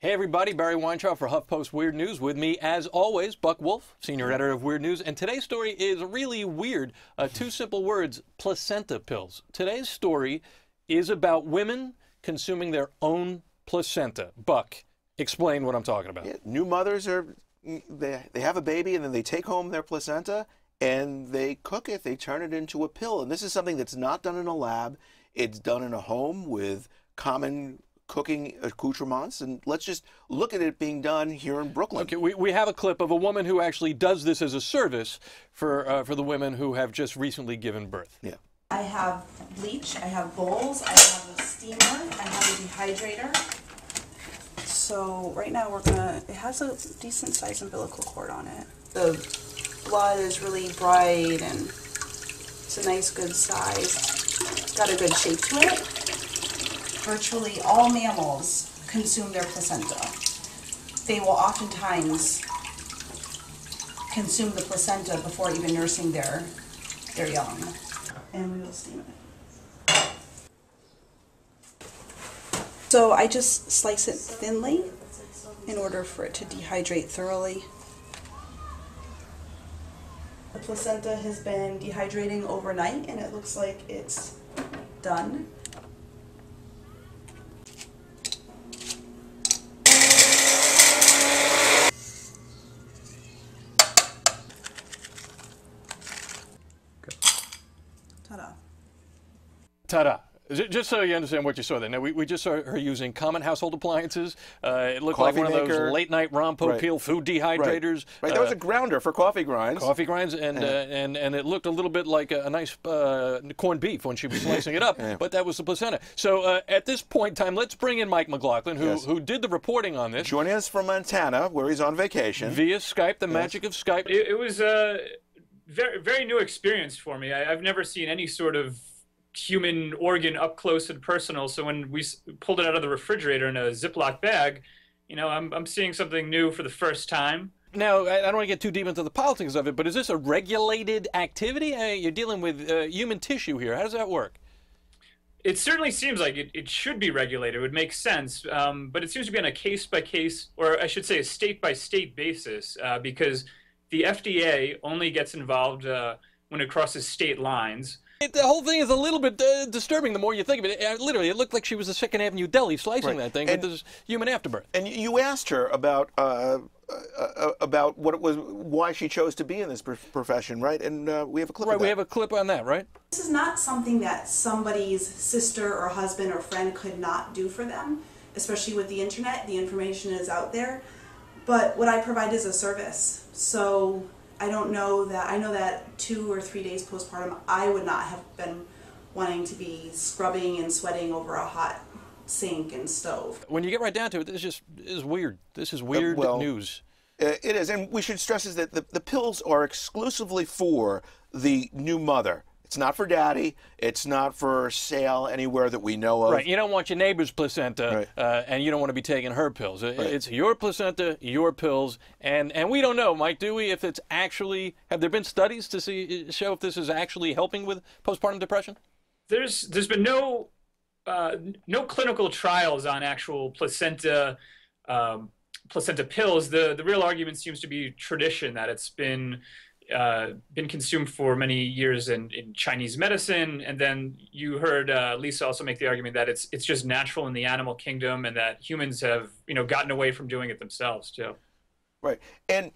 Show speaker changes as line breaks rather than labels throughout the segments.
Hey everybody, Barry Weintraub for HuffPost Weird News. With me, as always, Buck Wolf, senior editor of Weird News. And today's story is really weird. Two simple words, placenta pills. Today's story is about women consuming their own placenta. Buck, explain what I'm talking about.
Yeah, new mothers they have a baby and then they take home their placenta and they cook it. They turn it into a pill. And this is something that's not done in a lab. It's done in a home with common cooking accoutrements, and let's just look at it being done here in Brooklyn.
Okay, we have a clip of a woman who actually does this as a service for the women who have just recently given birth.
Yeah.
I have bleach, I have bowls, I have a steamer, I have a dehydrator. So right now it has a decent sized umbilical cord on it. The blood is really bright and it's a nice good size. It's got a good shape to it. Virtually all mammals consume their placenta. They will oftentimes consume the placenta before even nursing their young. And we will steam it. So I just slice it thinly in order for it to dehydrate thoroughly. The placenta has been dehydrating overnight and it looks like it's done. Ta-da.
Ta-da. Just so you understand what you saw there. Now, we just saw her using common household appliances. It looked
Coffee
like one
maker.
of those late-night Rompo peel food dehydrators.
Right. That was a grounder for coffee grinds.
Coffee grinds, and it looked a little bit like a nice corned beef when she was slicing it up, but that was the placenta. So at this point in time, let's bring in Mike McLaughlin, who did the reporting on this.
Joining us from Montana, where he's on vacation.
Via Skype, the magic of Skype.
It was a very new experience for me. I've never seen any sort of human organ up close and personal. So when we pulled it out of the refrigerator in a Ziploc bag, you know, I'm seeing something new for the first time.
Now, I don't want to get too deep into the politics of it, but is this a regulated activity? You're dealing with human tissue here. How does that work?
It certainly seems like it should be regulated. It would make sense. But it seems to be on a case-by-case, or I should say a state-by-state basis, because the FDA only gets involved when it crosses state lines.
The whole thing is a little bit disturbing the more you think of it. Literally, it looked like she was a Second Avenue deli slicing that thing with this human afterbirth.
And you asked her about what it was, why she chose to be in this profession, right? And we have a clip of that.
We have a clip on that, right?
This is not something that somebody's sister or husband or friend could not do for them, especially with the internet. The information is out there. But what I provide is a service. So I know that 2 or 3 days postpartum, I would not have been wanting to be scrubbing and sweating over a hot sink and stove.
When you get right down to it, this is weird. This is weird news.
It is, and we should stress is that the pills are exclusively for the new mother. It's not for daddy. It's not for sale anywhere that we know of.
Right. You don't want your neighbor's placenta, and you don't want to be taking her pills. It's your placenta, your pills, and we don't know, Mike, do we? If it's actually, have there been studies to show if this is actually helping with postpartum depression?
There's been no clinical trials on actual placenta pills. The real argument seems to be tradition, that it's been consumed for many years in Chinese medicine, and then you heard Lisa also make the argument that it's just natural in the animal kingdom, and that humans have gotten away from doing it themselves too. Right.
And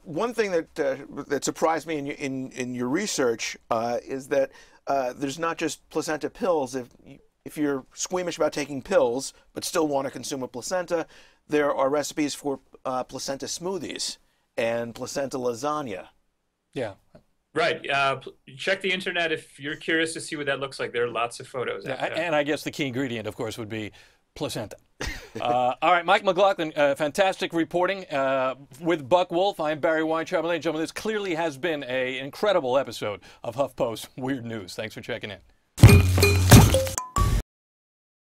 one thing that surprised me in your research is that there's not just placenta pills. If you're squeamish about taking pills but still want to consume a placenta, there are recipes for placenta smoothies and placenta lasagna.
Yeah.
Right. Check the internet if you're curious to see what that looks like. There are lots of photos.
And I guess the key ingredient, of course, would be placenta. All right, Mike McLaughlin, fantastic reporting with Buck Wolf. I'm Barry Weintraub. Ladies and gentlemen, this clearly has been an incredible episode of HuffPost Weird News. Thanks for checking in.